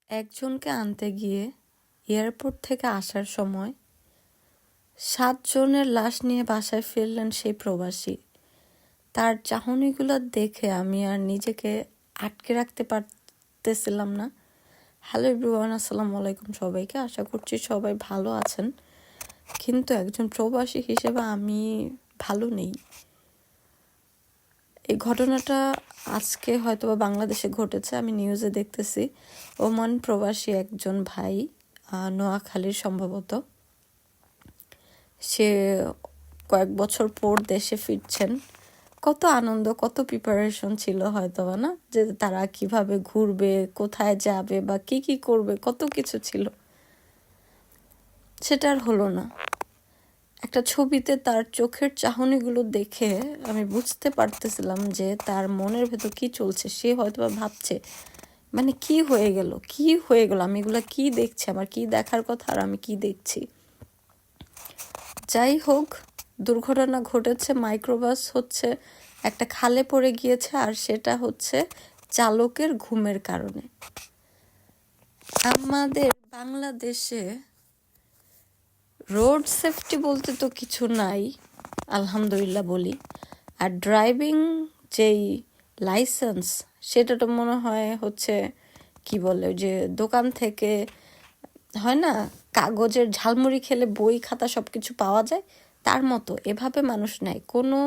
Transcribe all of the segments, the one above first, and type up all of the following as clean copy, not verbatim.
একজনকে আনতে গিয়ে এয়ারপোর্ট থেকে আসার সময় 7 জনের লাশ নিয়ে বাসায় ফিরলেন সেই প্রবাসী। তার চাহনিগুলো দেখে আমি আর নিজেকে আটকে রাখতে পারতেছিলাম না। হ্যালো এভরিওয়ান, আসসালামু আলাইকুম সবাইকে। আশা করছি সবাই ভালো আছেন, কিন্তু একজন প্রবাসী হিসেবে আমি ভালো নেই। এই ঘটনাটা আজকে হয়তো বাংলাদেশে ঘটেছে, আমি নিউজে দেখতেছি। ওমান প্রবাসী একজন ভাই, নোয়াখালীর সম্ভবত, সে কয়েক বছর পর দেশে ফিরছেন। কত আনন্দ, কত প্রিপারেশন ছিল হয়তোবা, না যে তারা কিভাবে ঘুরবে, কোথায় যাবে বা কি কি করবে, কত কিছু ছিল। সেটা আর হলো না। একটা ছবিতে তার চোখের চাহনিগুলো দেখে আমি বুঝতে পারতেছিলাম যে তার মনের ভেতর কি চলছে। সে হয়তোবা ভাবছে, মানে কি হয়ে গেল, কি হয়ে গেল, আমি এগুলো কি দেখছি, আমার কি দেখার কথা আর আমি কি দেখছি। যাই হোক, দুর্ঘটনা ঘটেছে। মাইক্রোবাস হচ্ছে একটা খালে পড়ে গিয়েছে, আর সেটা হচ্ছে চালকের ঘুমের কারণে। আমাদের বাংলাদেশে রোড সেফটি বলতে তো কিছু নাই, আলহামদুলিল্লাহ বলি। আর ড্রাইভিং যেই লাইসেন্স, সেটা তো মনে হয় হচ্ছে কি বলে, যে দোকান থেকে হয় না, কাগজের ঝালমুড়ি খেলে বই খাতা সব কিছু পাওয়া যায়, তার মতো। এভাবে মানুষ নাই, কোনো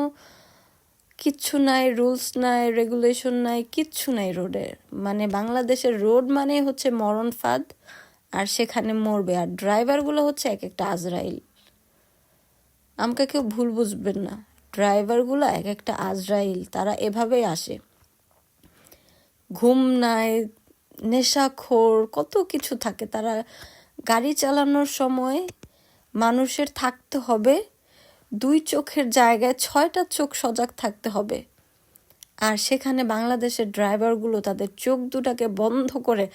কিচ্ছু নাই, রুলস নাই, রেগুলেশন নাই, কিচ্ছু নাই রোডের। মানে বাংলাদেশের রোড মানে হচ্ছে মরণ ফাঁদ, আর সেখানে মরবে। আর ড্রাইভারগুলো হচ্ছে এক একটা আজরাইল। আমাকে কেউ ভুল বুঝবেন না, ড্রাইভারগুলো এক একটা আজরাইল। তারা এভাবেই আসে, ঘুম নাই, নেশাখোর, কত কিছু থাকে। তারা গাড়ি চালানোর সময় মানুষের থাকতে হবে 2 চোখের জায়গায় 6টা চোখ সজাগ থাকতে হবে। আর সেখানে বাংলাদেশের ড্রাইভারগুলো তাদের চোখ দুটাকে বন্ধ করে,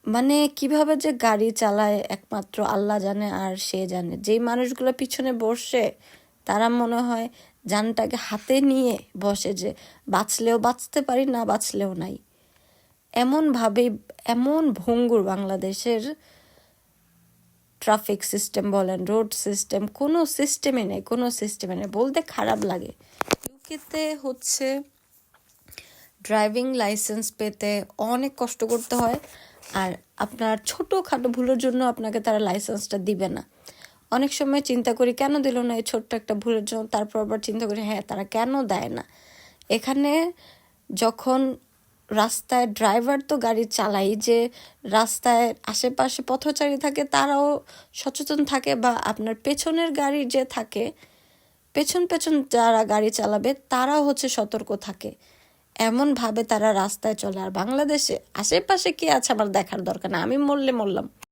মানে কিভাবে যে গাড়ি চালায় একমাত্র আল্লাহ জানে আর সে জানে। যেই মানুষগুলো পিছনে বসে, তারা মনে হয় জানটাকে হাতে নিয়ে বসে, যে বাঁচলেও বাঁচতে পারি, না বাঁচলেও নাই। এমনভাবেই, এমন ভঙ্গুর বাংলাদেশের ট্রাফিক সিস্টেম বলেন, রোড সিস্টেম, কোনো সিস্টেমে নেই, কোনো সিস্টেমে নেই। বলতে খারাপ লাগে। ইউকেতে হচ্ছে ড্রাইভিং লাইসেন্স পেতে অনেক কষ্ট করতে হয়, আর আপনার ছোটোখাটো ভুলের জন্য আপনাকে তারা লাইসেন্সটা দিবে না। অনেক সময় চিন্তা করি কেন দিল না এই ছোট্ট একটা ভুলের জন্য, তারপর আবার চিন্তা করি হ্যাঁ, তারা কেন দেয় না। এখানে যখন রাস্তায় ড্রাইভার তো গাড়ি চালাই, যে রাস্তায় আশেপাশে পথচারী থাকে তারাও সচেতন থাকে, বা আপনার পেছনের গাড়ি যে থাকে, পেছন পেছন যারা গাড়ি চালাবে তারাও হচ্ছে সতর্ক থাকে। এমনভাবে তারা রাস্তায় চলে। আর বাংলাদেশে আশেপাশে কে আছে আমার দেখার দরকার না, আমি মরলে মরলাম।